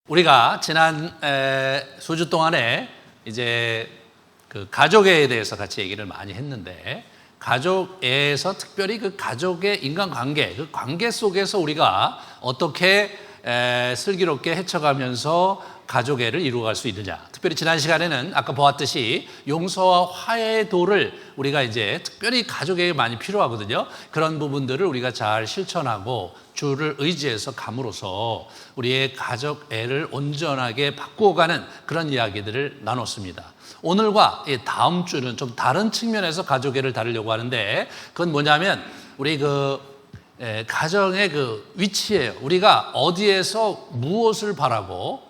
우리가 지난 수주 동안에 이제 그 가족에 대해서 같이 얘기를 많이 했는데, 가족에서 특별히 그 가족의 인간관계, 그 관계 속에서 우리가 어떻게 슬기롭게 헤쳐가면서 가족애를 이루어갈 수 있느냐. 특별히 지난 시간에는 아까 보았듯이 용서와 화해의 도를 우리가 이제 특별히 가족에게 많이 필요하거든요. 그런 부분들을 우리가 잘 실천하고 주를 의지해서 감으로써 우리의 가족애를 온전하게 바꾸어가는 그런 이야기들을 나눴습니다. 오늘과 다음 주는 좀 다른 측면에서 가족애를 다루려고 하는데, 그건 뭐냐면 우리 가정의 그 위치예요. 우리가 어디에서 무엇을 바라고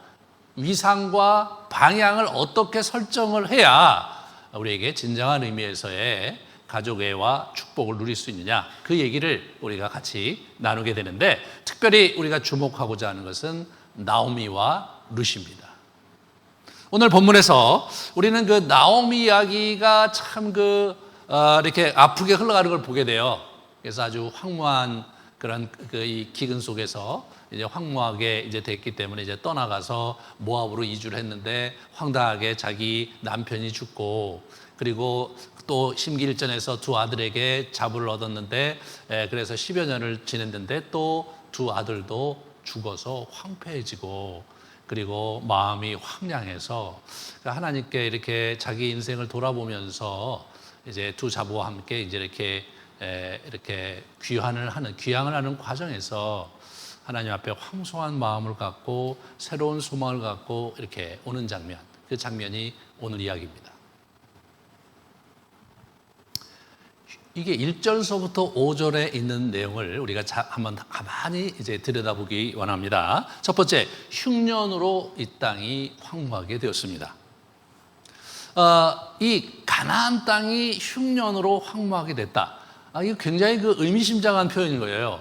위상과 방향을 어떻게 설정을 해야 우리에게 진정한 의미에서의 가족애와 축복을 누릴 수 있느냐, 그 얘기를 우리가 같이 나누게 되는데, 특별히 우리가 주목하고자 하는 것은 나오미와 룻입니다. 오늘 본문에서 우리는 그 나오미 이야기가 참 이렇게 아프게 흘러가는 걸 보게 돼요. 그래서 아주 황무한 그런 이 기근 속에서 이제 황무하게 이제 됐기 때문에 이제 떠나가서 모압으로 이주를 했는데, 황당하게 자기 남편이 죽고, 그리고 또 심기일전에서 두 아들에게 자부를 얻었는데, 그래서 10여 년을 지냈는데 또 두 아들도 죽어서 황폐해지고, 그리고 마음이 황량해서 하나님께 이렇게 자기 인생을 돌아보면서 이제 두 자부와 함께 이제 이렇게 귀향을 하는 과정에서 하나님 앞에 황송한 마음을 갖고 새로운 소망을 갖고 이렇게 오는 장면, 그 장면이 오늘 이야기입니다. 이게 1절서부터 5절에 있는 내용을 우리가 한번 가만히 이제 들여다보기 원합니다. 첫 번째, 흉년으로 이 땅이 황무하게 되었습니다. 이 가나안 땅이 흉년으로 황무하게 됐다. 이거 굉장히 의미심장한 표현인 거예요.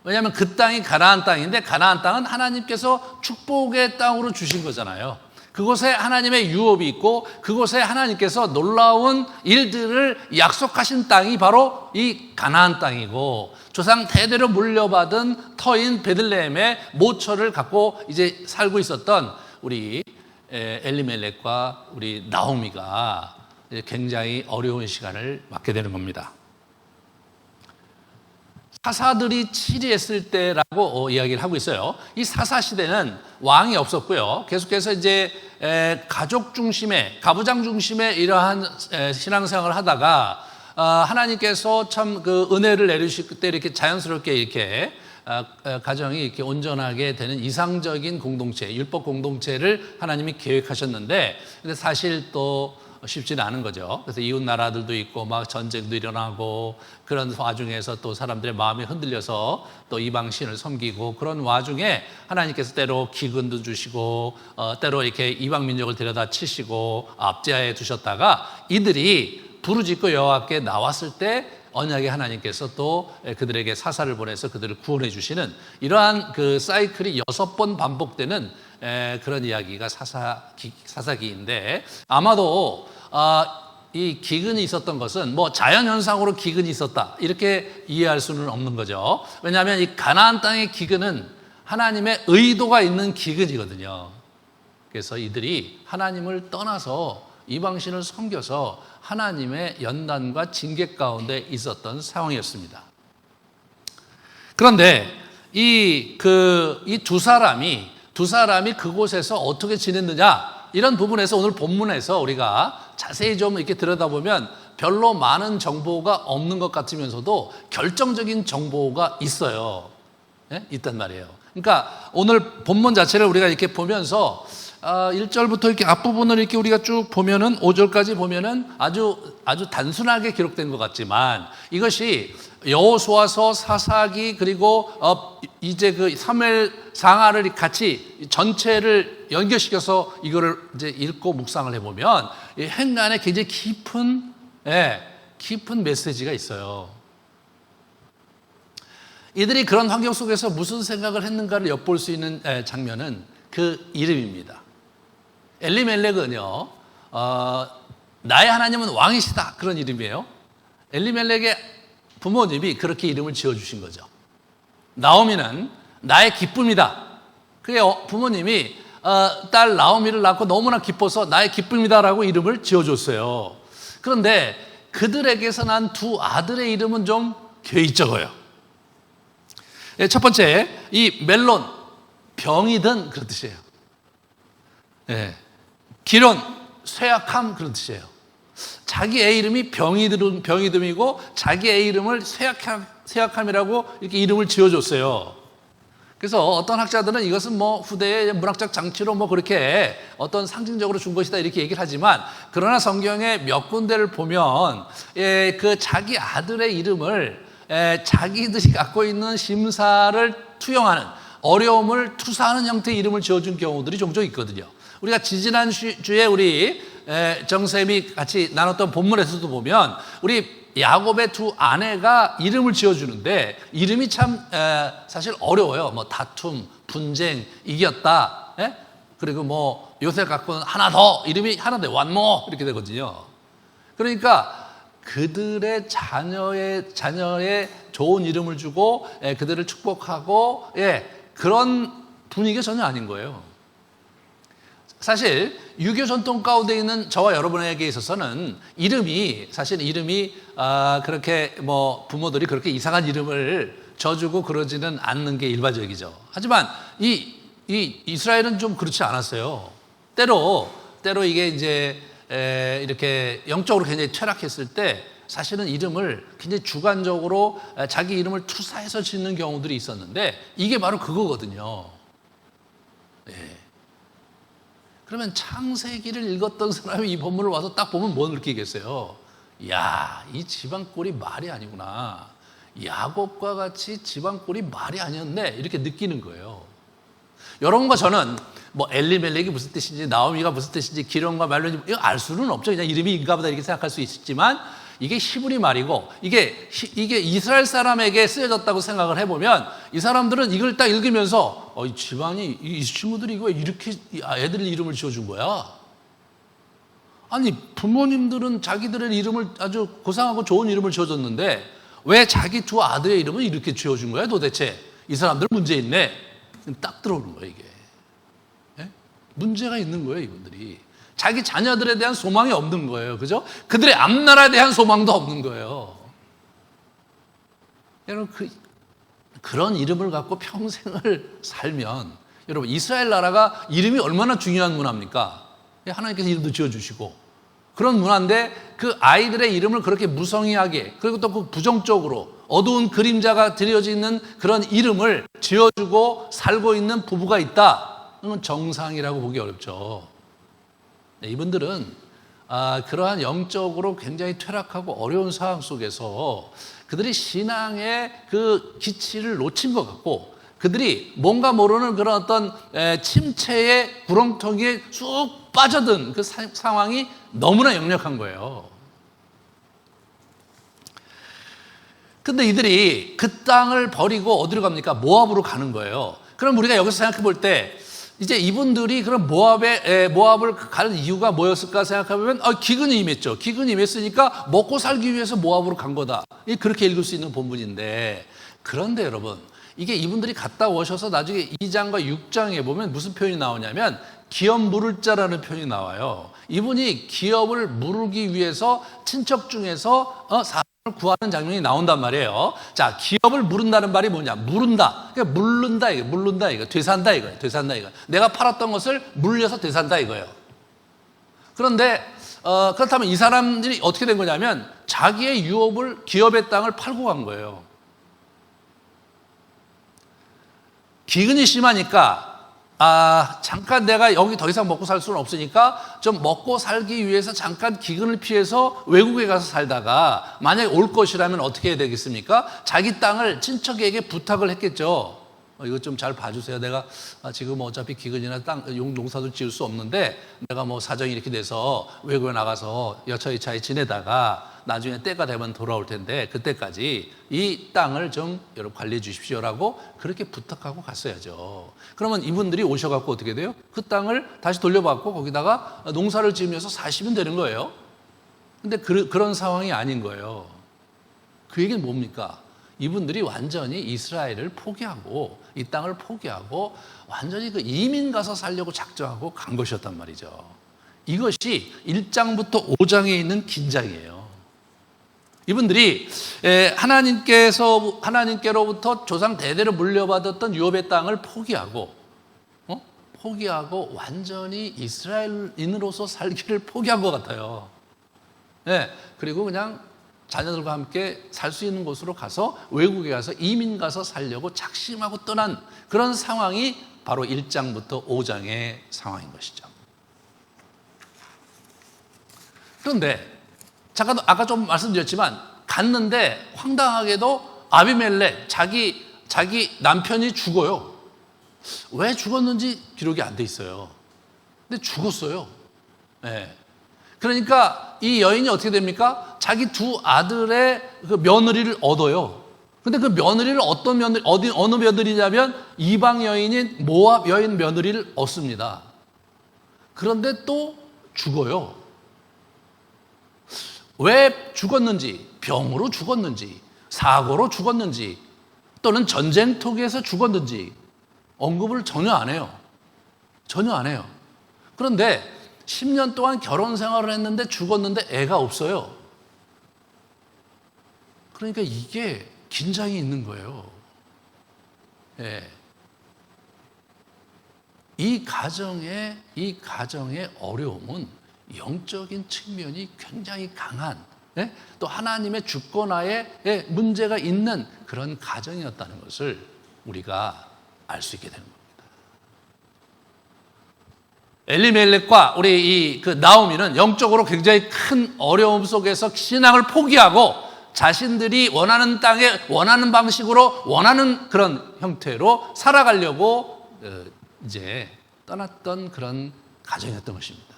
왜냐하면 그 땅이 가나안 땅인데, 가나안 땅은 하나님께서 축복의 땅으로 주신 거잖아요. 그곳에 하나님의 유업이 있고, 그곳에 하나님께서 놀라운 일들을 약속하신 땅이 바로 이 가나안 땅이고, 조상 대대로 물려받은 터인 베들레헴의 모처를 갖고 이제 살고 있었던 우리 엘리멜렉과 우리 나오미가 굉장히 어려운 시간을 맞게 되는 겁니다. 사사들이 치리했을 때라고 이야기를 하고 있어요. 이 사사 시대는 왕이 없었고요. 계속해서 이제 가족 중심의, 가부장 중심의 이러한 신앙생활을 하다가 하나님께서 참 은혜를 내리실 때 이렇게 자연스럽게 이렇게 가정이 이렇게 온전하게 되는 이상적인 공동체, 율법 공동체를 하나님이 계획하셨는데, 근데 사실 또 쉽지는 않은 거죠. 그래서 이웃 나라들도 있고 막 전쟁도 일어나고, 그런 와중에서 또 사람들의 마음이 흔들려서 또 이방신을 섬기고, 그런 와중에 하나님께서 때로 기근도 주시고 때로 이렇게 이방 민족을 데려다 치시고 압제하에 두셨다가 이들이 부르짖고 여호와께 나왔을 때 언약의 하나님께서 또 그들에게 사사를 보내서 그들을 구원해 주시는 이러한 사이클이 6번 반복되는 그런 이야기가 사사기인데, 아마도 이 기근이 있었던 것은 뭐 자연현상으로 기근이 있었다 이렇게 이해할 수는 없는 거죠. 왜냐하면 이 가나안 땅의 기근은 하나님의 의도가 있는 기근이거든요. 그래서 이들이 하나님을 떠나서 이방신을 섬겨서 하나님의 연단과 징계 가운데 있었던 상황이었습니다. 그런데 이 두 사람이 그곳에서 어떻게 지냈느냐, 이런 부분에서 오늘 본문에서 우리가 자세히 좀 이렇게 들여다보면 별로 많은 정보가 없는 것 같으면서도 결정적인 정보가 있어요. 있단 말이에요. 그러니까 오늘 본문 자체를 우리가 이렇게 보면서 1절부터 이렇게 앞부분을 이렇게 우리가 쭉 보면은 5절까지 보면은 아주 단순하게 기록된 것 같지만, 이것이 여호수아서, 사사기, 그리고 이제 사무엘 상하를 같이 전체를 연결시켜서 이거를 이제 읽고 묵상을 해보면 이 행간에 굉장히 깊은 메시지가 있어요. 이들이 그런 환경 속에서 무슨 생각을 했는가를 엿볼 수 있는 장면은 그 이름입니다. 엘리멜렉은요, 나의 하나님은 왕이시다, 그런 이름이에요. 엘리멜렉의 부모님이 그렇게 이름을 지어주신 거죠. 나오미는 나의 기쁨이다. 그게 부모님이 딸 나오미를 낳고 너무나 기뻐서 나의 기쁨이다라고 이름을 지어줬어요. 그런데 그들에게서 난 두 아들의 이름은 좀 개의적어요. 첫 번째, 이 멜론, 병이 든 그런 뜻이에요. 기론, 쇠약함 그런 뜻이에요. 자기 애 이름이 병이듬이고 자기 애 이름을 쇠약함이라고 이렇게 이름을 지어줬어요. 그래서 어떤 학자들은 이것은 뭐 후대의 문학적 장치로 뭐 그렇게 어떤 상징적으로 준 것이다 이렇게 얘기를 하지만, 그러나 성경의 몇 군데를 보면 그 자기 아들의 이름을 자기들이 갖고 있는 심사를 투영하는, 어려움을 투사하는 형태의 이름을 지어준 경우들이 종종 있거든요. 우리가 지지난 주에 우리 정쌤이 같이 나눴던 본문에서도 보면 우리 야곱의 두 아내가 이름을 지어주는데 이름이 참 사실 어려워요. 뭐 다툼, 분쟁, 이겼다. 그리고 뭐 요새 갖고는 하나 더, 이름이 하나 더, one more 이렇게 되거든요. 그러니까 그들의 자녀의 좋은 이름을 주고 그들을 축복하고 그런 분위기가 전혀 아닌 거예요. 사실 유교 전통 가운데 있는 저와 여러분에게 있어서는 이름이 그렇게 뭐 부모들이 그렇게 이상한 이름을 져주고 그러지는 않는 게 일반적이죠. 하지만 이 이스라엘은 좀 그렇지 않았어요. 때로 이게 이제 이렇게 영적으로 굉장히 퇴락했을 때 사실은 이름을 굉장히 주관적으로 자기 이름을 투사해서 짓는 경우들이 있었는데 이게 바로 그거거든요. 그러면 창세기를 읽었던 사람이 이 본문을 와서 딱 보면 뭐 느끼겠어요? 야, 이 집안꼴이 말이 아니구나. 야곱과 같이 집안꼴이 말이 아니었네. 이렇게 느끼는 거예요. 여러분과 저는 뭐 엘리멜렉이 무슨 뜻인지, 나오미가 무슨 뜻인지, 기론과 말론이 이거 알 수는 없죠. 그냥 이름이 인가보다 이렇게 생각할 수 있지만 이게 히브리 말이고 이게 이스라엘 사람에게 쓰여졌다고 생각을 해보면 이 사람들은 이걸 딱 읽으면서 이 집안이 이 친구들이 이거 이렇게 애들 이름을 지어준 거야. 아니 부모님들은 자기들의 이름을 아주 고상하고 좋은 이름을 지어줬는데 왜 자기 두 아들의 이름을 이렇게 지어준 거야 도대체? 이 사람들 문제 있네. 딱 들어오는 거예요 이게. 문제가 있는 거예요 이분들이. 자기 자녀들에 대한 소망이 없는 거예요. 그죠? 그들의 앞나라에 대한 소망도 없는 거예요. 여러분, 그런 이름을 갖고 평생을 살면, 여러분, 이스라엘 나라가 이름이 얼마나 중요한 문화입니까? 하나님께서 이름도 지어주시고, 그런 문화인데 그 아이들의 이름을 그렇게 무성의하게, 그리고 또 그 부정적으로 어두운 그림자가 드려져 있는 그런 이름을 지어주고 살고 있는 부부가 있다. 그건 정상이라고 보기 어렵죠. 이분들은 그러한 영적으로 굉장히 퇴락하고 어려운 상황 속에서 그들이 신앙의 그 기치를 놓친 것 같고 그들이 뭔가 모르는 그런 어떤 침체의 구렁텅이에 쑥 빠져든 그 상황이 너무나 역력한 거예요. 근데 이들이 그 땅을 버리고 어디로 갑니까? 모압으로 가는 거예요. 그럼 우리가 여기서 생각해 볼 때 이제 이분들이 그런 모압을 가는 이유가 뭐였을까 생각해보면 기근이 임했죠. 기근이 임했으니까 먹고 살기 위해서 모압으로 간 거다. 그렇게 읽을 수 있는 본문인데, 그런데 여러분 이게 이분들이 갔다 오셔서 나중에 2장과 6장에 보면 무슨 표현이 나오냐면 기업 물을 자라는 표현이 나와요. 이분이 기업을 물기 위해서 친척 중에서 사람을 구하는 장면이 나온단 말이에요. 자, 기업을 물은다는 말이 뭐냐? 물은다. 그러니까 물른다 이거, 물른다 이거, 되산다 이거예요. 되산다 이거. 내가 팔았던 것을 물려서 되산다 이거예요. 그런데 그렇다면 이 사람들이 어떻게 된 거냐면 자기의 유업을 기업의 땅을 팔고 간 거예요. 기근이 심하니까 잠깐 내가 여기 더 이상 먹고 살 수는 없으니까 좀 먹고 살기 위해서 잠깐 기근을 피해서 외국에 가서 살다가 만약에 올 것이라면 어떻게 해야 되겠습니까? 자기 땅을 친척에게 부탁을 했겠죠. 이거 좀 잘 봐주세요. 내가 지금 어차피 기근이나 농사도 지을 수 없는데 내가 뭐 사정이 이렇게 돼서 외국에 나가서 여차여차히 지내다가 나중에 때가 되면 돌아올 텐데 그때까지 이 땅을 좀 여러분 관리해 주십시오라고 그렇게 부탁하고 갔어야죠. 그러면 이분들이 오셔갖고 어떻게 돼요? 그 땅을 다시 돌려받고 거기다가 농사를 지으면서 사시면 되는 거예요. 근데 그런 상황이 아닌 거예요. 그 얘기는 뭡니까? 이분들이 완전히 이스라엘을 포기하고 이 땅을 포기하고 완전히 그 이민 가서 살려고 작정하고 간 것이었단 말이죠. 이것이 1장부터 5장에 있는 긴장이에요. 이분들이 하나님께로부터 조상 대대로 물려받았던 유업의 땅을 포기하고 완전히 이스라엘인으로서 살기를 포기한 것 같아요. 그리고 그냥 자녀들과 함께 살 수 있는 곳으로 가서 외국에 가서 이민 가서 살려고 작심하고 떠난 그런 상황이 바로 1장부터 5장의 상황인 것이죠. 그런데 잠깐 아까 좀 말씀드렸지만 갔는데 황당하게도 아비멜렉 자기 남편이 죽어요. 왜 죽었는지 기록이 안 돼 있어요. 근데 죽었어요. 그러니까 이 여인이 어떻게 됩니까? 자기 두 아들의 그 며느리를 얻어요. 근데 그 며느리를 어느 며느리냐면 이방 여인인 모압 여인 며느리를 얻습니다. 그런데 또 죽어요. 왜 죽었는지, 병으로 죽었는지, 사고로 죽었는지, 또는 전쟁터에서 죽었는지 언급을 전혀 안 해요. 전혀 안 해요. 그런데 10년 동안 결혼 생활을 했는데 죽었는데 애가 없어요. 그러니까 이게 긴장이 있는 거예요. 이 가정의 어려움은 영적인 측면이 굉장히 강한, 또 하나님의 주권하에 문제가 있는 그런 가정이었다는 것을 우리가 알 수 있게 되는 겁니다. 엘리멜렉과 우리 그 나오미는 영적으로 굉장히 큰 어려움 속에서 신앙을 포기하고 자신들이 원하는 땅에 원하는 방식으로 원하는 그런 형태로 살아가려고 이제 떠났던 그런 가정이었던 것입니다.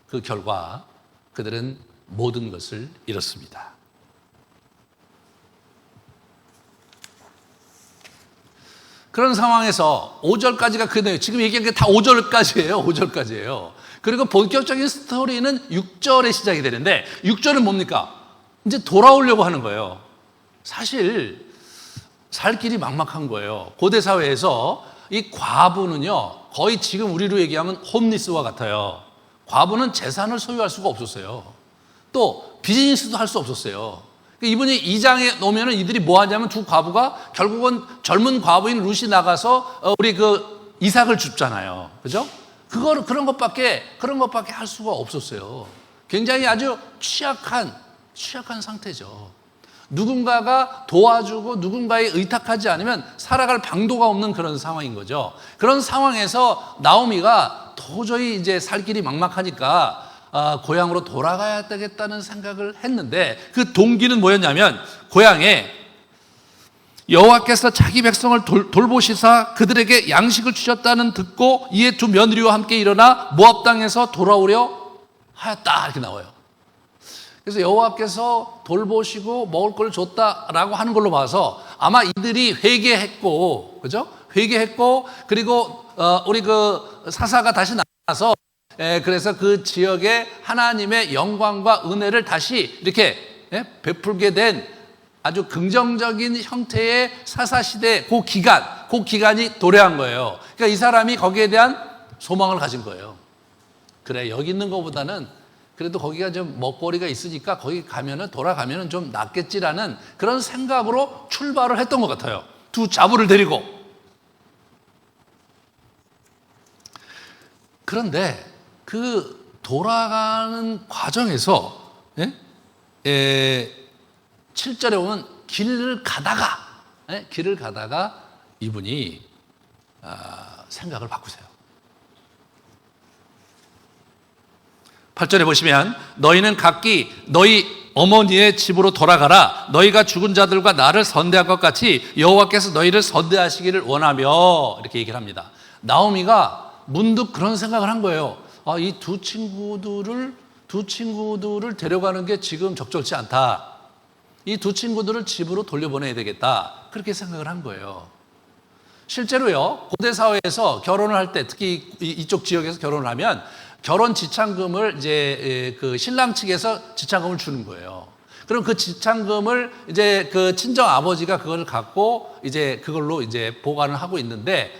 그 결과 그들은 모든 것을 잃었습니다. 그런 상황에서 5절까지가 그 내용, 지금 얘기한 게 다 5절까지예요. 5절까지예요. 그리고 본격적인 스토리는 6절에 시작이 되는데 6절은 뭡니까? 이제 돌아오려고 하는 거예요. 사실 살 길이 막막한 거예요. 고대 사회에서 이 과부는요, 거의 지금 우리로 얘기하면 홈리스와 같아요. 과부는 재산을 소유할 수가 없었어요. 또 비즈니스도 할 수 없었어요. 이분이 2장에 놓으면 이들이 뭐 하냐면 두 과부가 결국은 젊은 과부인 룻이 나가서 우리 그 이삭을 줍잖아요. 그죠? 그런 것밖에 할 수가 없었어요. 굉장히 아주 취약한 상태죠. 누군가가 도와주고 누군가에 의탁하지 않으면 살아갈 방도가 없는 그런 상황인 거죠. 그런 상황에서 나오미가 도저히 이제 살 길이 막막하니까 고향으로 돌아가야 되겠다는 생각을 했는데 그 동기는 뭐였냐면 고향에 여호와께서 자기 백성을 돌보시사 그들에게 양식을 주셨다는 듣고 이에 두 며느리와 함께 일어나 모압 땅에서 돌아오려 하였다 이렇게 나와요. 그래서 여호와께서 돌보시고 먹을 걸 줬다라고 하는 걸로 봐서 아마 이들이 회개했고, 그죠? 회개했고 그리고 우리 그 사사가 다시 나타나서 그래서 그 지역에 하나님의 영광과 은혜를 다시 이렇게 베풀게 된 아주 긍정적인 형태의 사사시대 그 기간이 도래한 거예요. 그러니까 이 사람이 거기에 대한 소망을 가진 거예요. 그래, 여기 있는 것보다는 그래도 거기가 좀 먹거리가 있으니까 거기 돌아가면은 좀 낫겠지라는 그런 생각으로 출발을 했던 것 같아요. 두 자부를 데리고. 그런데 그 돌아가는 과정에서 7절에 보면 길을 가다가 이분이 생각을 바꾸세요. 8절에 보시면 너희는 각기 너희 어머니의 집으로 돌아가라. 너희가 죽은 자들과 나를 선대한 것 같이 여호와께서 너희를 선대하시기를 원하며 이렇게 얘기를 합니다. 나오미가 문득 그런 생각을 한 거예요. 이 두 친구들을 데려가는 게 지금 적절치 않다. 이 두 친구들을 집으로 돌려보내야 되겠다. 그렇게 생각을 한 거예요. 실제로요, 고대 사회에서 결혼을 할 때, 특히 이쪽 지역에서 결혼을 하면 결혼 지참금을 이제 그 신랑 측에서 지참금을 주는 거예요. 그럼 그 지참금을 이제 그 친정 아버지가 그걸 갖고 이제 그걸로 이제 보관을 하고 있는데,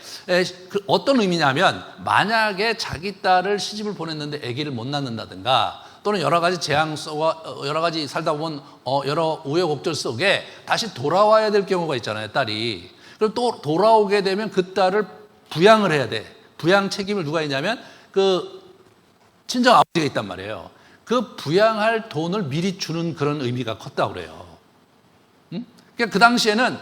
그 어떤 의미냐면, 만약에 자기 딸을 시집을 보냈는데 아기를 못 낳는다든가, 또는 여러 가지 재앙 속과 여러 가지 살다 보면 여러 우여곡절 속에 다시 돌아와야 될 경우가 있잖아요, 딸이. 그럼 또 돌아오게 되면 그 딸을 부양을 해야 돼. 부양 책임을 누가 있냐면 그 친정 아버지가 있단 말이에요. 그 부양할 돈을 미리 주는 그런 의미가 컸다고 그래요. 그러니까 그 당시에는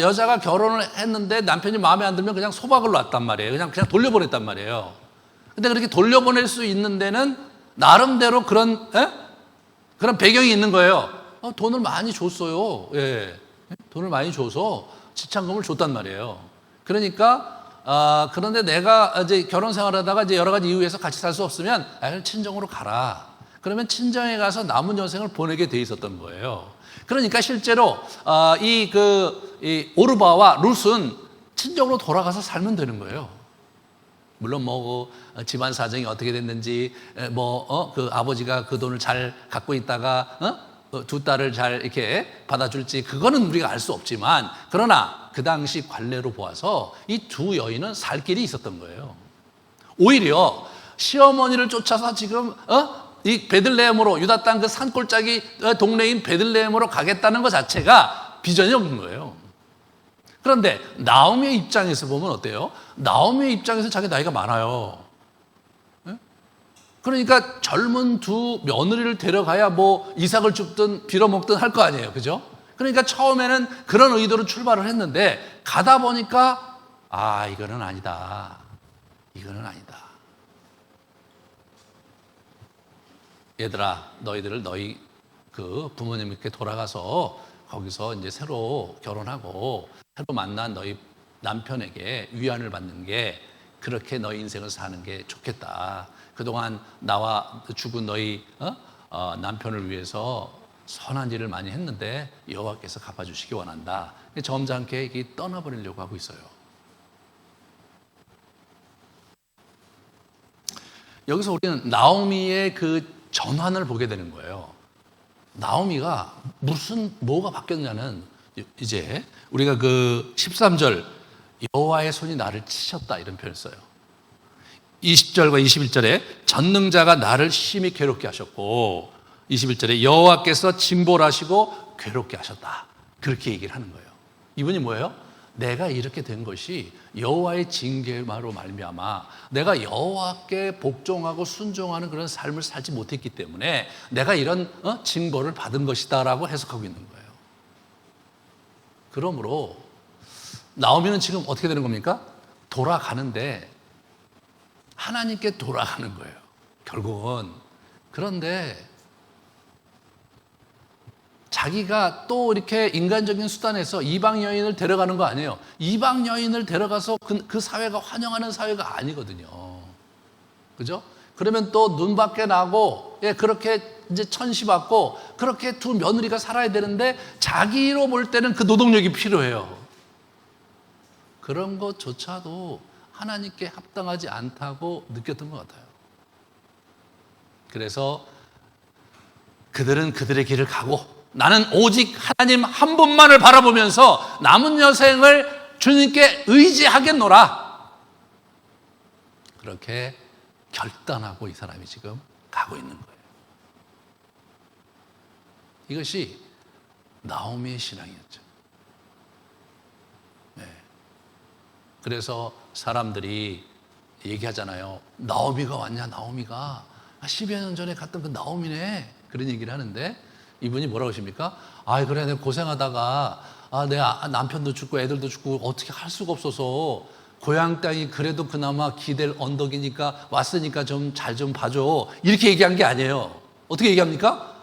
여자가 결혼을 했는데 남편이 마음에 안 들면 그냥 소박을 놨단 말이에요. 그냥 돌려보냈단 말이에요. 근데 그렇게 돌려보낼 수 있는 데는 나름대로 그런 배경이 있는 거예요. 돈을 많이 줬어요. 예. 돈을 많이 줘서 지참금을 줬단 말이에요. 그러니까 그런데 내가 이제 결혼 생활하다가 이제 여러 가지 이유에서 같이 살 수 없으면 그냥 친정으로 가라. 그러면 친정에 가서 남은 여생을 보내게 돼 있었던 거예요. 그러니까 실제로 이 오르바와 룻은 친정으로 돌아가서 살면 되는 거예요. 물론 집안 사정이 어떻게 됐는지, 그 아버지가 그 돈을 잘 갖고 있다가 두 딸을 잘 이렇게 받아줄지 그거는 우리가 알 수 없지만, 그러나 그 당시 관례로 보아서 이 두 여인은 살 길이 있었던 거예요. 오히려 시어머니를 쫓아서 지금 이 베들레헴으로, 유다 땅 그 산골짜기 동네인 베들레헴으로 가겠다는 것 자체가 비전이 없는 거예요. 그런데 나오미의 입장에서 보면 어때요? 나오미의 입장에서 자기 나이가 많아요. 그러니까 젊은 두 며느리를 데려가야 이삭을 줍든 빌어먹든 할 거 아니에요. 그죠? 그러니까 처음에는 그런 의도로 출발을 했는데 가다 보니까 이거는 아니다. 이거는 아니다. 얘들아, 너희들을 너희 그 부모님께 돌아가서 거기서 이제 새로 결혼하고 새로 만난 너희 남편에게 위안을 받는 게, 그렇게 너희 인생을 사는 게 좋겠다. 그동안 나와 죽은 너희 남편을 위해서 선한 일을 많이 했는데 여호와께서 갚아주시기 원한다. 점잖게 떠나버리려고 하고 있어요. 여기서 우리는 나오미의 그 전환을 보게 되는 거예요. 나오미가 뭐가 바뀌었냐는, 이제 우리가 그 13절 여호와의 손이 나를 치셨다 이런 표현을 써요. 20절과 21절에 전능자가 나를 심히 괴롭게 하셨고, 21절에 여호와께서 징벌하시고 괴롭게 하셨다. 그렇게 얘기를 하는 거예요. 이분이 뭐예요? 내가 이렇게 된 것이 여호와의 징계로 말미암아 내가 여호와께 복종하고 순종하는 그런 삶을 살지 못했기 때문에 내가 이런 징벌을 받은 것이다라고 해석하고 있는 거예요. 그러므로 나오미는 지금 어떻게 되는 겁니까? 돌아가는데 하나님께 돌아가는 거예요, 결국은. 그런데 자기가 또 이렇게 인간적인 수단에서 이방 여인을 데려가는 거 아니에요. 이방 여인을 데려가서 그 사회가 환영하는 사회가 아니거든요. 그죠? 그러면 또 눈밖에 나고, 그렇게 이제 천시받고, 그렇게 두 며느리가 살아야 되는데, 자기로 볼 때는 그 노동력이 필요해요. 그런 것조차도 하나님께 합당하지 않다고 느꼈던 것 같아요. 그래서 그들은 그들의 길을 가고, 나는 오직 하나님 한 분만을 바라보면서 남은 여생을 주님께 의지하겠노라. 그렇게 결단하고 이 사람이 지금 가고 있는 거예요. 이것이 나오미의 신앙이었죠. 네. 그래서 사람들이 얘기하잖아요. 나오미가 왔냐, 나오미가. 10여 년 전에 갔던 그 나오미네. 그런 얘기를 하는데, 이분이 뭐라고 하십니까? 그래, 내가 고생하다가 내 남편도 죽고 애들도 죽고 어떻게 할 수가 없어서 고향 땅이 그래도 그나마 기댈 언덕이니까 왔으니까 좀 잘 좀 봐줘. 이렇게 얘기한 게 아니에요. 어떻게 얘기합니까?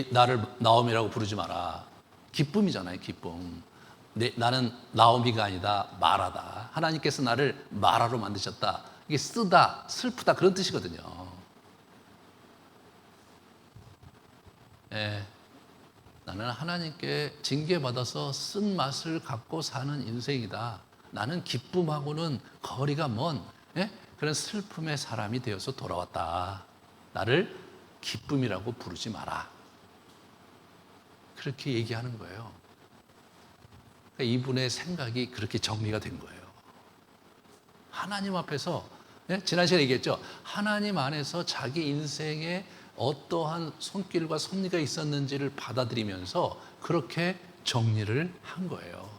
나를 나오미라고 부르지 마라. 기쁨이잖아요, 기쁨. 나는 나오미가 아니다, 마라다. 하나님께서 나를 마라로 만드셨다. 이게 쓰다, 슬프다 그런 뜻이거든요. 나는 하나님께 징계받아서 쓴맛을 갖고 사는 인생이다. 나는 기쁨하고는 거리가 먼 그런 슬픔의 사람이 되어서 돌아왔다. 나를 기쁨이라고 부르지 마라. 그렇게 얘기하는 거예요. 그러니까 이분의 생각이 그렇게 정리가 된 거예요. 하나님 앞에서, 지난 시간에 얘기했죠. 하나님 안에서 자기 인생에 어떠한 손길과 섭리가 있었는지를 받아들이면서 그렇게 정리를 한 거예요.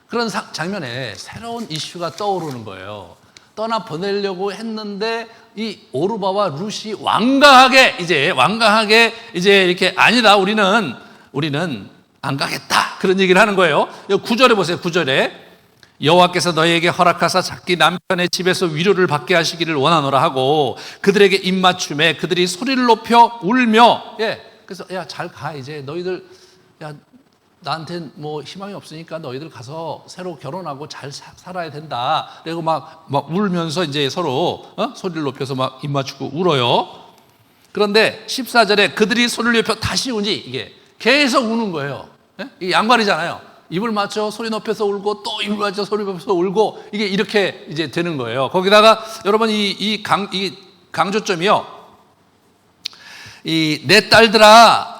그런 장면에 새로운 이슈가 떠오르는 거예요. 떠나 보내려고 했는데 이 오르바와 룻이 완강하게 이제 이렇게 아니다, 우리는 안 가겠다, 그런 얘기를 하는 거예요. 9절에 보세요. 9절에 여호와께서 너희에게 허락하사 자기 남편의 집에서 위로를 받게 하시기를 원하노라 하고 그들에게 입맞춤에 그들이 소리를 높여 울며, 그래서 야, 잘 가, 이제 너희들, 야, 나한텐 뭐 희망이 없으니까 너희들 가서 새로 결혼하고 잘 살아야 된다. 그리고 막 울면서 이제 서로 소리를 높여서 막 입맞추고 울어요. 그런데 14절에 그들이 소리를 높여 다시 우니, 이게 계속 우는 거예요. 이게 양말이잖아요. 입을 맞춰 소리 높여서 울고 또 입을 맞춰 소리 높여서 울고, 이게 이렇게 이제 되는 거예요. 거기다가 여러분 이 강조점이요. 내 딸들아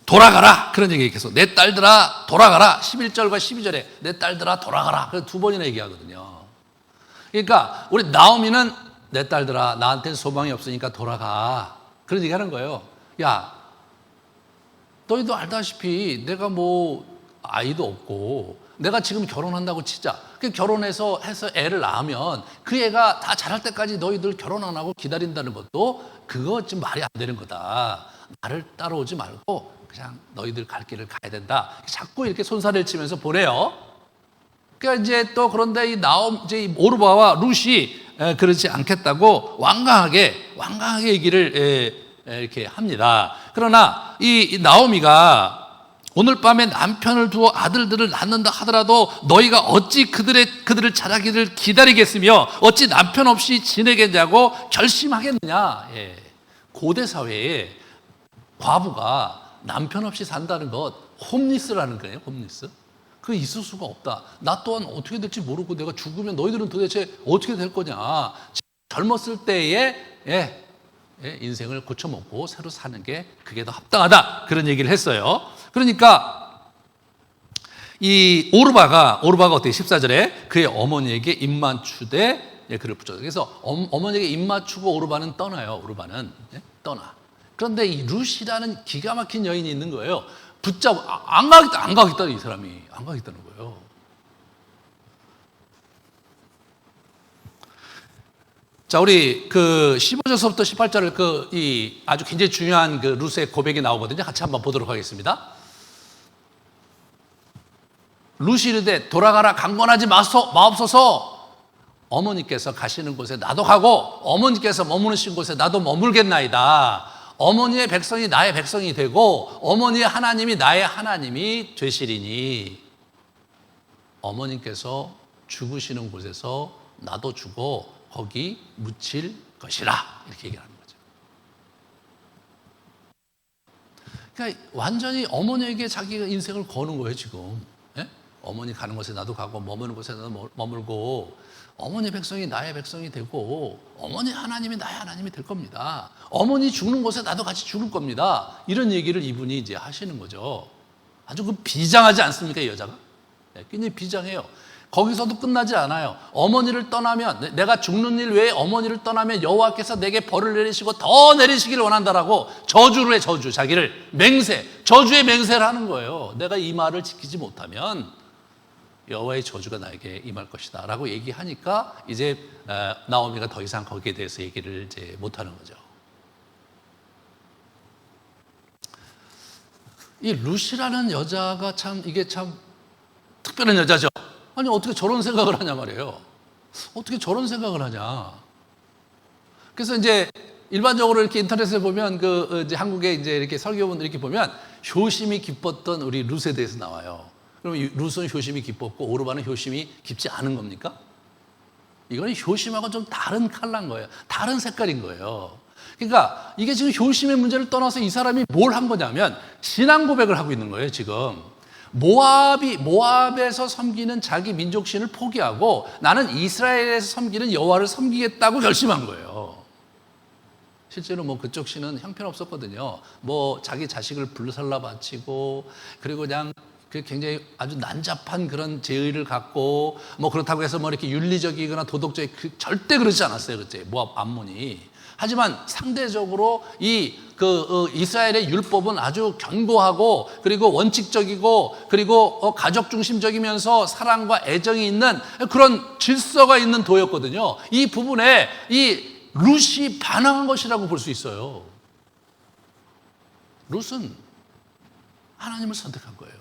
돌아가라, 그런 얘기 계속. 내 딸들아 돌아가라. 11절과 12절에 내 딸들아 돌아가라. 그래서 두 번이나 얘기하거든요. 그러니까 우리 나오미는 내 딸들아 나한테는 소망이 없으니까 돌아가, 그런 얘기 하는 거예요. 야, 너희도 알다시피 내가 뭐 아이도 없고 내가 지금 결혼한다고 치자. 결혼해서 해서 애를 낳으면 그 애가 다 자랄 때까지 너희들 결혼 안 하고 기다린다는 것도 그거 좀 말이 안 되는 거다. 나를 따라오지 말고 그냥 너희들 갈 길을 가야 된다. 자꾸 이렇게 손살을 치면서 보내요. 그러니까 이제 또 그런데 이제 오르바와 룻이 그렇지 않겠다고 완강하게 얘기를 이렇게 합니다. 그러나 이 나오미가 오늘 밤에 남편을 두어 아들들을 낳는다 하더라도 너희가 어찌 그들을 자라기를 기다리겠으며 어찌 남편 없이 지내겠냐고 결심하겠느냐. 고대 사회에 과부가 남편 없이 산다는 것, 홈리스라는 거예요. 홈리스. 그거 있을 수가 없다. 나 또한 어떻게 될지 모르고 내가 죽으면 너희들은 도대체 어떻게 될 거냐. 젊었을 때에 인생을 고쳐먹고 새로 사는 게 그게 더 합당하다, 그런 얘기를 했어요. 그러니까 이 오르바가 어떻게 14절에 그의 어머니에게 입맞추되 그를 붙였어요. 그래서 어머니에게 입맞추고 오르바는 떠나요. 오르바는 떠나. 그런데 이 룻이라는 기가 막힌 여인이 있는 거예요. 안 가겠다, 이 사람이. 안 가겠다는 거예요. 자, 우리 15절서부터 18절을 아주 굉장히 중요한 룻의 고백이 나오거든요. 같이 한번 보도록 하겠습니다. 룻이 이르되 돌아가라, 강권하지 마옵소서. 어머니께서 가시는 곳에 나도 가고 어머니께서 머무르신 곳에 나도 머물겠나이다. 어머니의 백성이 나의 백성이 되고 어머니의 하나님이 나의 하나님이 되시리니 어머니께서 죽으시는 곳에서 나도 죽어 거기 묻힐 것이라, 이렇게 얘기를 하는 거죠. 그러니까 완전히 어머니에게 자기가 인생을 거는 거예요, 지금. 어머니 가는 곳에 나도 가고 머무는 곳에 나도 머물고 어머니 백성이 나의 백성이 되고 어머니 하나님이 나의 하나님이 될 겁니다. 어머니 죽는 곳에 나도 같이 죽을 겁니다. 이런 얘기를 이분이 이제 하시는 거죠. 아주 비장하지 않습니까, 이 여자가? 굉장히 비장해요. 거기서도 끝나지 않아요. 어머니를 떠나면, 내가 죽는 일 외에 어머니를 떠나면 여호와께서 내게 벌을 내리시고 더 내리시기를 원한다라고 저주를 해, 자기를 저주의 맹세를 하는 거예요. 내가 이 말을 지키지 못하면 여호와의 저주가 나에게 임할 것이다 라고 얘기하니까 이제 나오미가 더 이상 거기에 대해서 얘기를 이제 못하는 거죠. 이 룻이라는 여자가 이게 참 특별한 여자죠. 아니, 어떻게 저런 생각을 하냐 말이에요. 어떻게 저런 생각을 하냐. 그래서 이제 일반적으로 이렇게 인터넷에 보면 이제 한국에 이제 이렇게 설교분들 이렇게 보면 효심이 기뻤던 우리 룻에 대해서 나와요. 그럼 룻은 효심이 기뻤고 오르바는 효심이 깊지 않은 겁니까? 이거는 효심하고 좀 다른 컬러인 거예요. 다른 색깔인 거예요. 그러니까 이게 지금 효심의 문제를 떠나서 이 사람이 뭘 한 거냐면 신앙 고백을 하고 있는 거예요, 지금. 모압에서 섬기는 자기 민족신을 포기하고 나는 이스라엘에서 섬기는 여호와를 섬기겠다고 결심한 거예요. 실제로 뭐 그쪽 신은 형편없었거든요. 뭐 자기 자식을 불살라 바치고, 그리고 그냥 굉장히 아주 난잡한 그런 제의를 갖고, 뭐 그렇다고 해서 뭐 이렇게 윤리적이거나 도덕적이 절대 그러지 않았어요. 그때 모압 암몬이. 하지만 상대적으로 이스라엘의 율법은 아주 견고하고, 그리고 원칙적이고, 그리고 가족 중심적이면서 사랑과 애정이 있는 그런 질서가 있는 도였거든요. 이 부분에 이 룻이 반항한 것이라고 볼 수 있어요. 룻은 하나님을 선택한 거예요.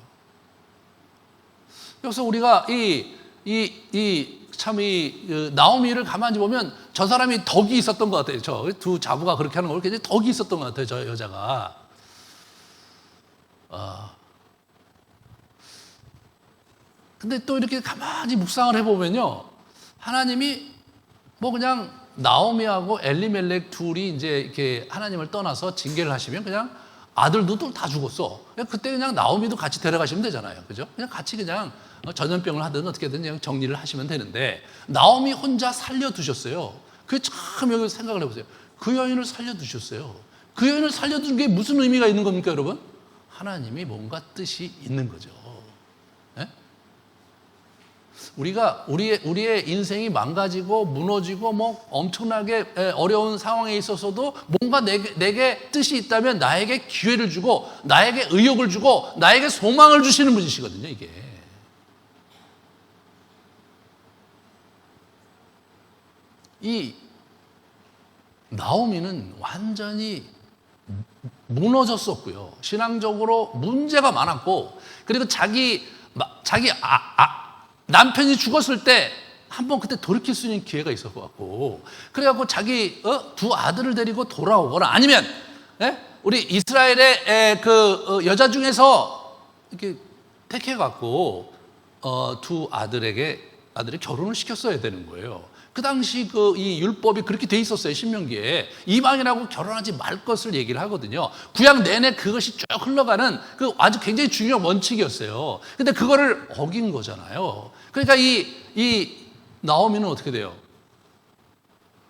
그래서 우리가 나오미를 가만히 보면 저 사람이 덕이 있었던 것 같아요. 저 두 자부가 그렇게 하는 걸 굉장히 덕이 있었던 것 같아요. 저 여자가. 근데 또 이렇게 가만히 묵상을 해보면요, 하나님이 뭐 그냥 나오미하고 엘리멜렉 둘이 이제 이렇게 하나님을 떠나서 징계를 하시면 그냥 아들도 다 죽었어. 그때 그냥 나오미도 같이 데려가시면 되잖아요. 그죠? 그냥 같이 그냥 전염병을 하든 어떻게든 그냥 정리를 하시면 되는데, 나오미 혼자 살려두셨어요. 그게 참 여기 생각을 해보세요. 그 여인을 살려두셨어요. 그 여인을 살려둔 게 무슨 의미가 있는 겁니까, 여러분? 하나님이 뭔가 뜻이 있는 거죠. 네? 우리가 우리의 인생이 망가지고 무너지고 뭐 엄청나게 어려운 상황에 있어서도 뭔가 내게 뜻이 있다면 나에게 기회를 주고, 나에게 의욕을 주고, 나에게 소망을 주시는 분이시거든요, 이게. 이 나오미는 완전히 무너졌었고요. 신앙적으로 문제가 많았고, 그리고 자기 남편이 죽었을 때 한번 그때 돌이킬 수 있는 기회가 있을 것 같고, 그래갖고 자기 두 아들을 데리고 돌아오거나, 아니면 우리 이스라엘의 여자 중에서 이렇게 택해갖고 두 아들이 결혼을 시켰어야 되는 거예요. 그 당시 이 율법이 그렇게 돼 있었어요. 신명기에 이방인하고 결혼하지 말 것을 얘기를 하거든요. 구약 내내 그것이 쭉 흘러가는 아주 굉장히 중요한 원칙이었어요. 근데 그거를 어긴 거잖아요. 그러니까 이 나오미는 어떻게 돼요?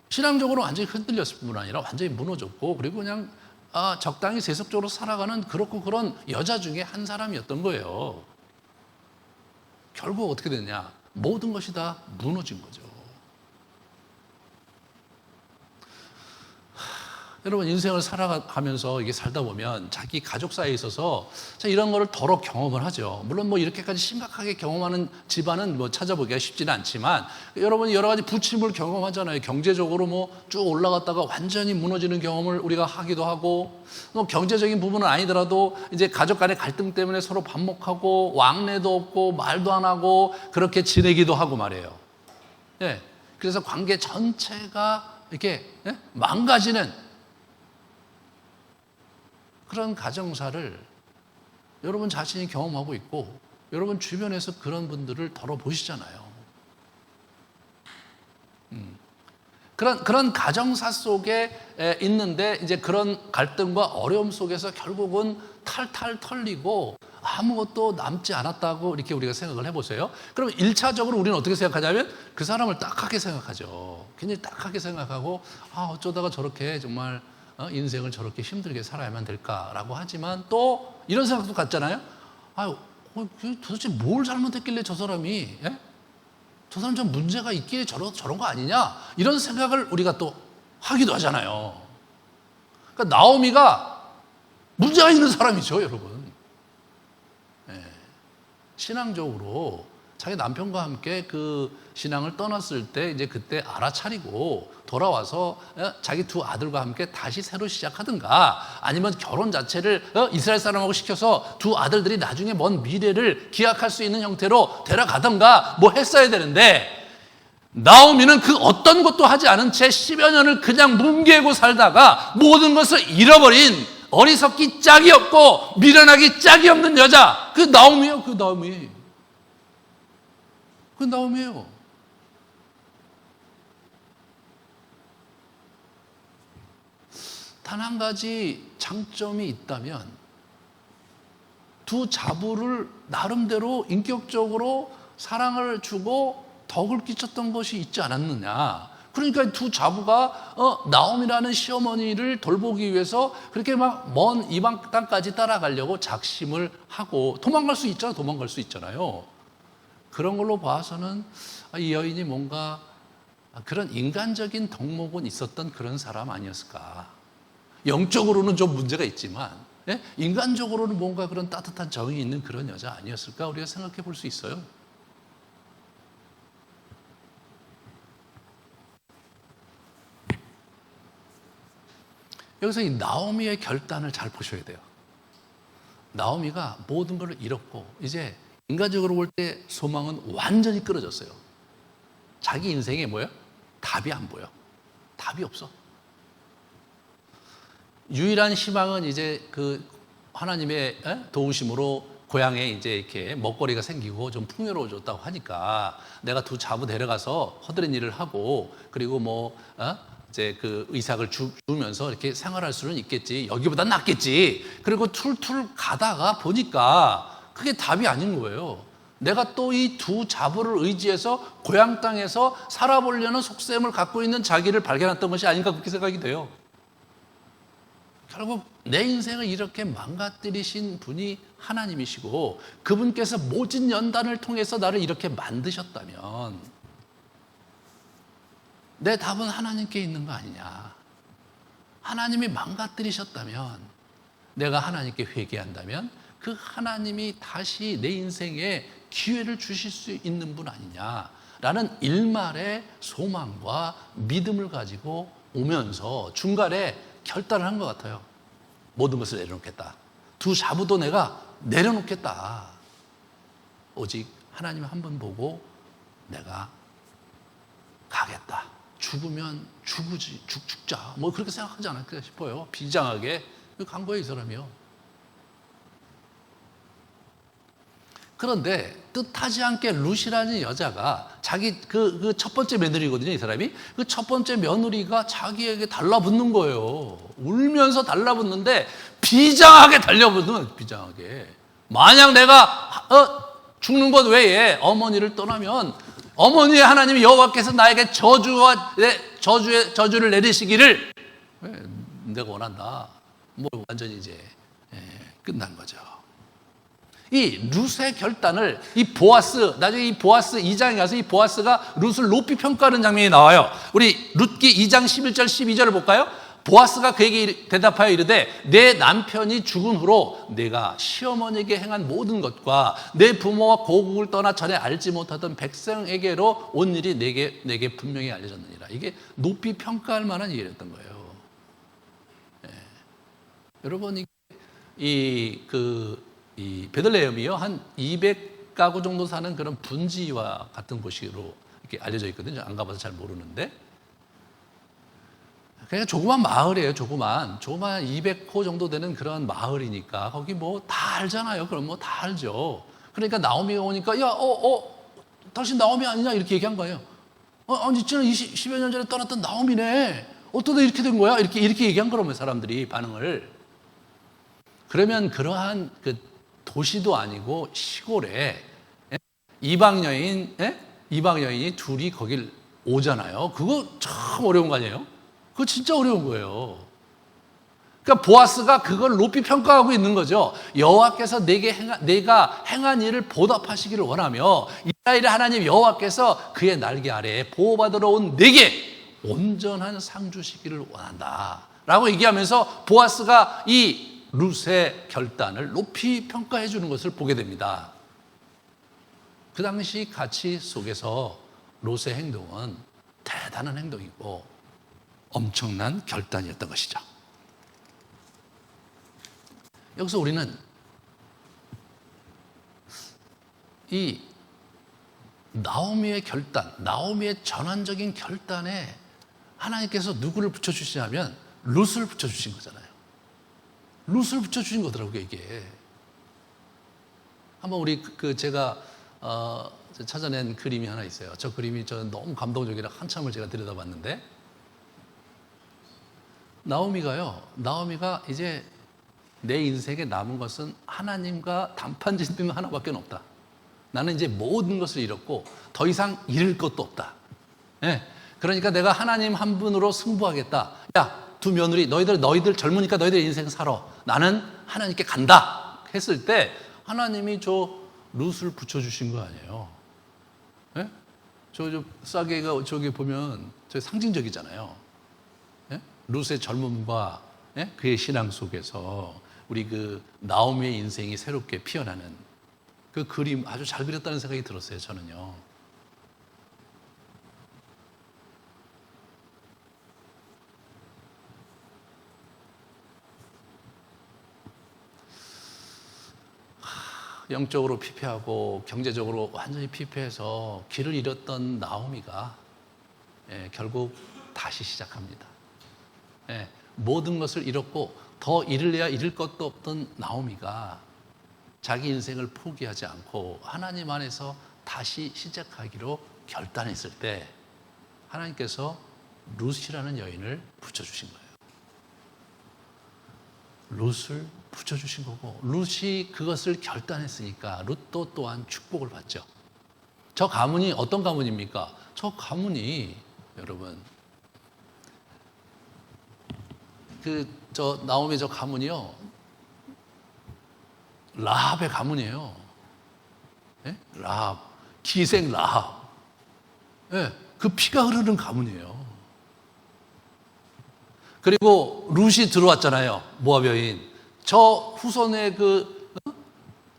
신앙적으로 완전히 흔들렸을 뿐 아니라 완전히 무너졌고, 그리고 그냥 적당히 세속적으로 살아가는 그런 여자 중에 한 사람이었던 거예요. 결국 어떻게 됐냐? 모든 것이 다 무너진 거죠. 여러분, 인생을 살아가면서 이게 살다 보면 자기 가족 사이에 있어서 이런 거를 더러 경험을 하죠. 물론 뭐 이렇게까지 심각하게 경험하는 집안은 뭐 찾아보기가 쉽지는 않지만, 여러분이 여러 가지 부침을 경험하잖아요. 경제적으로 뭐 쭉 올라갔다가 완전히 무너지는 경험을 우리가 하기도 하고, 뭐 경제적인 부분은 아니더라도 이제 가족 간의 갈등 때문에 서로 반목하고 왕래도 없고 말도 안 하고 그렇게 지내기도 하고 말이에요. 예. 그래서 관계 전체가 이렇게 망가지는 그런 가정사를 여러분 자신이 경험하고 있고, 여러분 주변에서 그런 분들을 덜어 보시잖아요. 그런 가정사 속에 있는데, 이제 그런 갈등과 어려움 속에서 결국은 탈탈 털리고 아무것도 남지 않았다고 이렇게 우리가 생각을 해보세요. 그럼 1차적으로 우리는 어떻게 생각하냐면 그 사람을 딱하게 생각하죠. 굉장히 딱하게 생각하고, 어쩌다가 저렇게 정말 인생을 저렇게 힘들게 살아야만 될까라고 하지만, 또 이런 생각도 갖잖아요. 도대체 뭘 잘못했길래 저 사람이 저 사람 좀 문제가 있길래 저런 거 아니냐, 이런 생각을 우리가 또 하기도 하잖아요. 그러니까 나오미가 문제가 있는 사람이죠, 여러분. 신앙적으로 자기 남편과 함께 그 신앙을 떠났을 때 이제 그때 알아차리고 돌아와서 자기 두 아들과 함께 다시 새로 시작하든가, 아니면 결혼 자체를 이스라엘 사람하고 시켜서 두 아들들이 나중에 먼 미래를 기약할 수 있는 형태로 데려가든가 뭐 했어야 되는데, 나오미는 그 어떤 것도 하지 않은 채 10여 년을 그냥 뭉개고 살다가 모든 것을 잃어버린 어리석기 짝이 없고 미련하기 짝이 없는 여자, 그 나오미예요. 그 나오미예요. 단 한 가지 장점이 있다면, 두 자부를 나름대로 인격적으로 사랑을 주고 덕을 끼쳤던 것이 있지 않았느냐. 그러니까 두 자부가 나옴이라는 시어머니를 돌보기 위해서 그렇게 막 먼 이방 땅까지 따라가려고 작심을 하고 도망갈 수 있잖아요. 그런 걸로 봐서는 이 여인이 뭔가 그런 인간적인 덕목은 있었던 그런 사람 아니었을까. 영적으로는 좀 문제가 있지만 인간적으로는 뭔가 그런 따뜻한 정이 있는 그런 여자 아니었을까 우리가 생각해 볼 수 있어요. 여기서 이 나오미의 결단을 잘 보셔야 돼요. 나오미가 모든 걸 잃었고 이제 인간적으로 볼 때 소망은 완전히 끊어졌어요. 자기 인생에 뭐예요? 답이 안 보여. 답이 없어. 유일한 희망은 이제 그 하나님의 도우심으로 고향에 이제 이렇게 먹거리가 생기고 좀 풍요로워졌다고 하니까 내가 두 자부 데려가서 허드렛 일을 하고 그리고 뭐 이제 그 의삭을 주면서 이렇게 생활할 수는 있겠지. 여기보다 낫겠지. 그리고 툴툴 가다가 보니까 그게 답이 아닌 거예요. 내가 또 이 두 자부를 의지해서 고향 땅에서 살아보려는 속셈을 갖고 있는 자기를 발견했던 것이 아닌가 그렇게 생각이 돼요. 결국 내 인생을 이렇게 망가뜨리신 분이 하나님이시고 그분께서 모진 연단을 통해서 나를 이렇게 만드셨다면 내 답은 하나님께 있는 거 아니냐. 하나님이 망가뜨리셨다면 내가 하나님께 회개한다면 그 하나님이 다시 내 인생에 기회를 주실 수 있는 분 아니냐라는 일말의 소망과 믿음을 가지고 오면서 중간에 결단을 한 것 같아요. 모든 것을 내려놓겠다. 두 자부도 내가 내려놓겠다. 오직 하나님 한 번 보고 내가 가겠다. 죽으면 죽자. 뭐 그렇게 생각하지 않을까 싶어요. 비장하게 간 거예요, 이 사람이요. 그런데 뜻하지 않게 룻이라는 여자가 자기 그 첫 번째 며느리거든요, 이 사람이. 그 첫 번째 며느리가 자기에게 달라붙는 거예요. 울면서 달라붙는데 비장하게 달려붙는, 비장하게. 만약 내가 죽는 것 외에 어머니를 떠나면 어머니의 하나님 여호와께서 나에게 저주를 내리시기를 내가 원한다. 뭐 완전히 이제 끝난 거죠. 이 룻의 결단을 나중에 이 보아스 2장에 가서 이 보아스가 룻을 높이 평가하는 장면이 나와요. 우리 룻기 2장 11절 12절을 볼까요? 보아스가 그에게 대답하여 이르되 내 남편이 죽은 후로 내가 시어머니에게 행한 모든 것과 내 부모와 고국을 떠나 전에 알지 못하던 백성에게로 온 일이 내게 분명히 알려졌느니라. 이게 높이 평가할 만한 일이었던 거예요. 여러분 이 베들레헴이요 한 200가구 정도 사는 그런 분지와 같은 곳으로 이렇게 알려져 있거든요. 안 가봐서 잘 모르는데 그냥 조그만 마을이에요. 조그만 200호 정도 되는 그런 마을이니까 거기 뭐 다 알잖아요. 그럼 뭐 다 알죠. 그러니까 나오미가 오니까 당신 나오미 아니냐 이렇게 얘기한 거예요. 아니 지난 10여 년 전에 떠났던 나오미네. 어쩌다 이렇게 된 거야? 이렇게 얘기한 거라면 사람들이 반응을. 그러면 그러한 그 도시도 아니고 시골에 이방 여인이 둘이 거길 오잖아요. 그거 참 어려운 거 아니에요? 그거 진짜 어려운 거예요. 그러니까 보아스가 그걸 높이 평가하고 있는 거죠. 여호와께서 내가 행한 일을 보답하시기를 원하며 이스라엘의 하나님 여호와께서 그의 날개 아래에 보호받으러 온 내게 온전한 상 주시기를 원한다 라고 얘기하면서 보아스가 이 룻의 결단을 높이 평가해 주는 것을 보게 됩니다. 그 당시 가치 속에서 룻의 행동은 대단한 행동이고 엄청난 결단이었던 것이죠. 여기서 우리는 이 나오미의 결단, 나오미의 전환적인 결단에 하나님께서 누구를 붙여주시냐면 룻을 붙여주신 거잖아요. 룻을 붙여주신 거더라고요, 이게. 한번 제가 찾아낸 그림이 하나 있어요. 저 그림이 저는 너무 감동적이라 한참을 제가 들여다봤는데 나오미가 이제 내 인생에 남은 것은 하나님과 단판 짓는 하나밖에 없다. 나는 이제 모든 것을 잃었고 더 이상 잃을 것도 없다. 예. 그러니까 내가 하나님 한 분으로 승부하겠다. 야, 두 며느리, 너희들 젊으니까 너희들 인생 살아. 나는 하나님께 간다. 했을 때 하나님이 저 룻을 붙여주신 거 아니에요. 예? 저 싸게가 저기 보면 저 상징적이잖아요. 예? 룻의 젊음과 예? 그의 신앙 속에서 우리 그 나오미의 인생이 새롭게 피어나는 그 그림 아주 잘 그렸다는 생각이 들었어요, 저는요. 영적으로 피폐하고 경제적으로 완전히 피폐해서 길을 잃었던 나오미가 결국 다시 시작합니다. 모든 것을 잃었고 더 잃을래야 잃을 것도 없던 나오미가 자기 인생을 포기하지 않고 하나님 안에서 다시 시작하기로 결단했을 때 하나님께서 룻이라는 여인을 붙여주신 거예요. 룻을 붙여주신 거고 룻이 그것을 결단했으니까 룻도 또한 축복을 받죠. 저 가문이 어떤 가문입니까? 저 가문이 여러분 저 나오미 저 가문이요 라합의 가문이에요. 예? 라합 기생 라합. 예, 그 피가 흐르는 가문이에요. 그리고 룻이 들어왔잖아요. 모압 여인. 저 후손의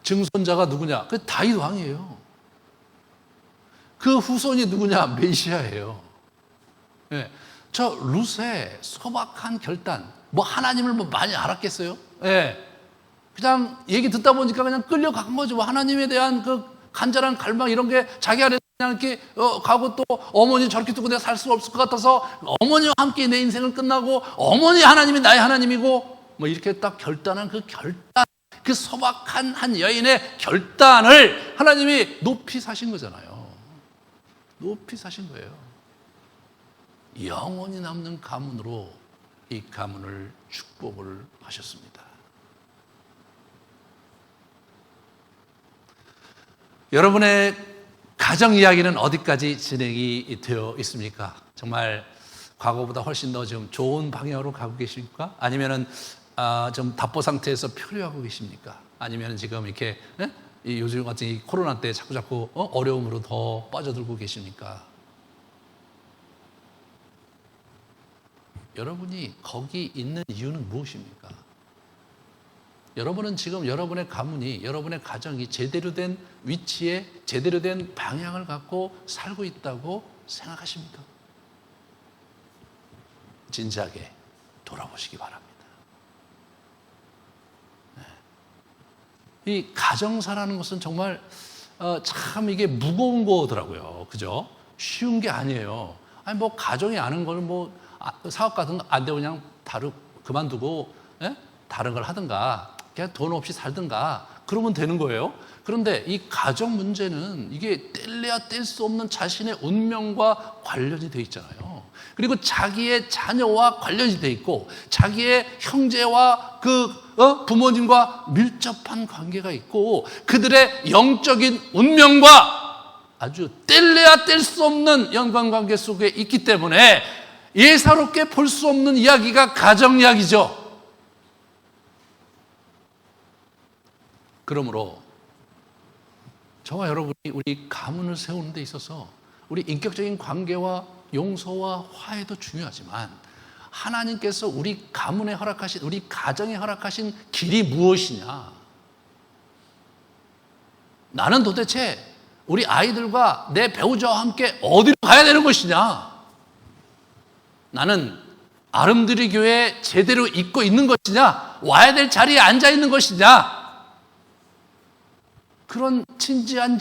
증손자가 누구냐? 그 다윗 왕이에요. 그 후손이 누구냐? 메시아예요. 예. 저 룻의 소박한 결단, 하나님을 많이 알았겠어요? 예. 그냥 얘기 듣다 보니까 그냥 끌려간 거죠. 하나님에 대한 그 간절한 갈망 이런 게 자기 안에 그냥 이렇게 가고 또 어머니 저렇게 두고 내가 살 수 없을 것 같아서 어머니와 함께 내 인생을 끝나고 어머니 하나님이 나의 하나님이고 이렇게 딱 결단한 그 결단, 그 소박한 한 여인의 결단을 하나님이 높이 사신 거잖아요. 높이 사신 거예요. 영원히 남는 가문으로 이 가문을 축복을 하셨습니다. 여러분의 가정 이야기는 어디까지 진행이 되어 있습니까? 정말 과거보다 훨씬 더 좀 좋은 방향으로 가고 계십니까? 아니면은 좀 답보 상태에서 표류하고 계십니까? 아니면 지금 이렇게 요즘 같은 이 코로나 때 자꾸 어려움으로 더 빠져들고 계십니까? 여러분이 거기 있는 이유는 무엇입니까? 여러분은 지금 여러분의 가문이, 여러분의 가정이 제대로 된 위치에 제대로 된 방향을 갖고 살고 있다고 생각하십니까? 진지하게 돌아보시기 바랍니다. 이 가정사라는 것은 정말 참 이게 무거운 거더라고요. 그죠? 쉬운 게 아니에요. 아니 가정이 아는 거는 사업 같은 거 안 되고 그냥 그만두고 다른 걸 하든가 그냥 돈 없이 살든가 그러면 되는 거예요. 그런데 이 가정 문제는 이게 뗄래야 뗄 수 없는 자신의 운명과 관련이 돼 있잖아요. 그리고 자기의 자녀와 관련이 돼 있고 자기의 형제와 부모님과 밀접한 관계가 있고 그들의 영적인 운명과 아주 뗄래야 뗄 수 없는 연관관계 속에 있기 때문에 예사롭게 볼 수 없는 이야기가 가정 이야기죠. 그러므로 저와 여러분이 우리 가문을 세우는 데 있어서 우리 인격적인 관계와 용서와 화해도 중요하지만 하나님께서 우리 가문에 허락하신, 우리 가정에 허락하신 길이 무엇이냐? 나는 도대체 우리 아이들과 내 배우자와 함께 어디로 가야 되는 것이냐? 나는 아름드리 교회에 제대로 있고 있는 것이냐? 와야 될 자리에 앉아 있는 것이냐? 그런 진지한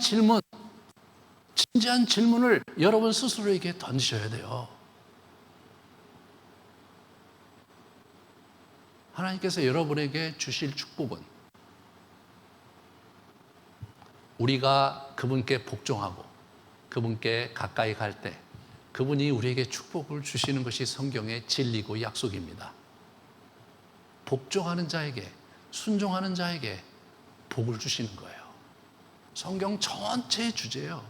질문을 여러분 스스로에게 던지셔야 돼요. 하나님께서 여러분에게 주실 축복은 우리가 그분께 복종하고 그분께 가까이 갈 때 그분이 우리에게 축복을 주시는 것이 성경의 진리고 약속입니다. 복종하는 자에게 순종하는 자에게 복을 주시는 거예요. 성경 전체의 주제예요.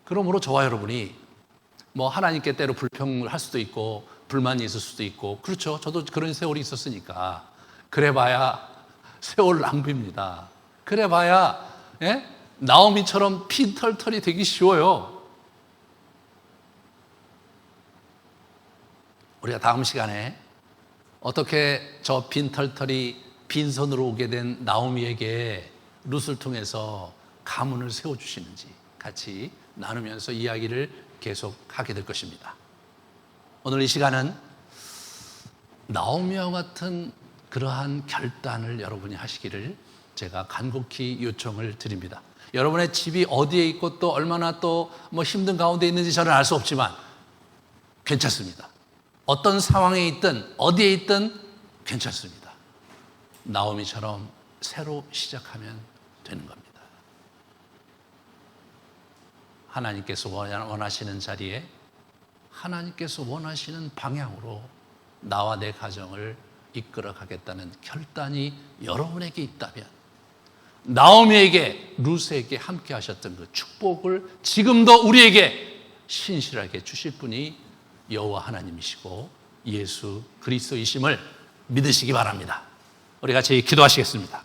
그러므로 저와 여러분이 뭐 하나님께 때로 불평을 할 수도 있고 불만이 있을 수도 있고, 그렇죠. 저도 그런 세월이 있었으니까. 그래봐야 세월 낭비입니다. 그래봐야 나오미처럼 빈털털이 되기 쉬워요. 우리가 다음 시간에 어떻게 저 빈털털이 빈손으로 오게 된 나오미에게 룻을 통해서 가문을 세워주시는지 같이 나누면서 이야기를 계속하게 될 것입니다. 오늘 이 시간은 나오미와 같은 그러한 결단을 여러분이 하시기를 제가 간곡히 요청을 드립니다. 여러분의 집이 어디에 있고 또 얼마나 또 뭐 힘든 가운데 있는지 저는 알 수 없지만 괜찮습니다. 어떤 상황에 있든 어디에 있든 괜찮습니다. 나오미처럼 새로 시작하면 되는 겁니다. 하나님께서 원하시는 자리에 하나님께서 원하시는 방향으로 나와 내 가정을 이끌어 가겠다는 결단이 여러분에게 있다면 나오미에게 룻에게 함께 하셨던 그 축복을 지금도 우리에게 신실하게 주실 분이 여호와 하나님이시고 예수 그리스도이심을 믿으시기 바랍니다. 우리 같이 기도하시겠습니다.